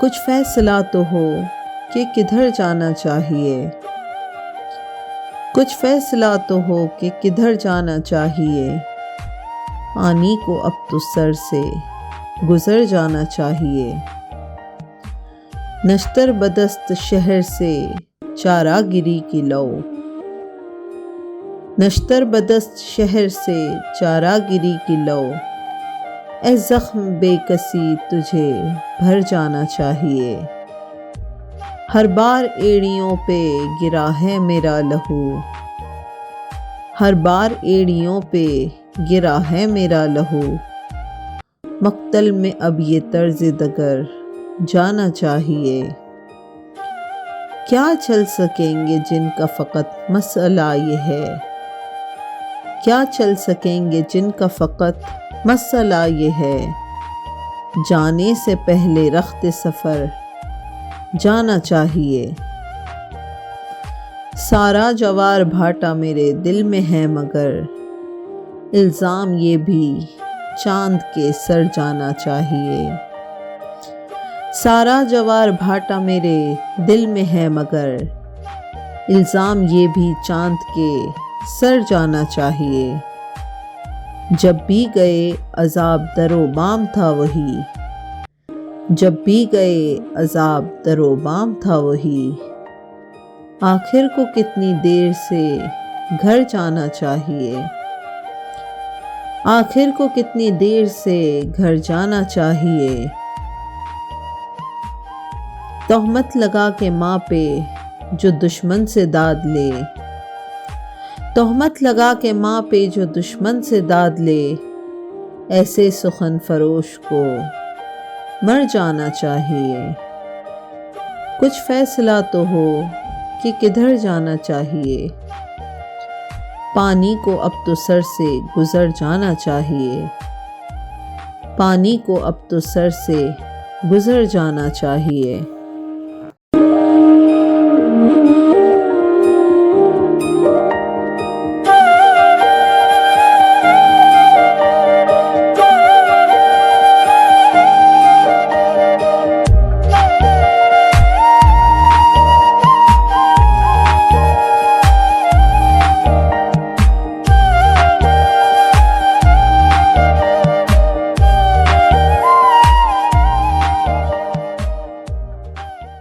कुछ फैसला तो हो कि किधर जाना चाहिए। कुछ फैसला तो हो कि किधर जाना चाहिए। पानी को अब तो सर से गुजर जाना चाहिए। नश्तर बदस्त शहर से चारागिरी की लो। नश्तर बदस्त शहर से चारागिरी की लो। ए ज़ख्म बेकसी तुझे भर जाना चाहिए। हर बार एड़ियों पे गिरा है मेरा लहू। हर बार एड़ियों पे गिरा है मेरा लहू। मक्तल में अब ये तर्ज दगर जाना चाहिए। क्या चल सकेंगे जिनका फ़कत मसला ये है। क्या चल सकेंगे जिनका फ़कत मसला ये है। जाने से पहले रख्ते सफ़र जाना चाहिए। सारा जवार भाटा मेरे दिल में है मगर इल्ज़ाम ये भी चांद के सर जाना चाहिए। सारा जवार भाटा मेरे दिल में है मगर इल्ज़ाम ये भी चांद के सर जाना चाहिए। जब भी गए अज़ाब दरो बाम था वही। जब भी गए अज़ाब दरो बाम था वही। आखिर को कितनी देर से घर जाना चाहिए। आखिर को कितनी देर से घर जाना चाहिए। तोहमत लगा के माँ पे जो दुश्मन से दाद ले। तोहमत लगा के माँ पे जो दुश्मन से दाद ले। ऐसे सुखन फरोश को मर जाना चाहिए। कुछ फैसला तो हो कि किधर जाना चाहिए। पानी को अब तो सर से गुजर जाना चाहिए। पानी को अब तो सर से गुजर जाना चाहिए।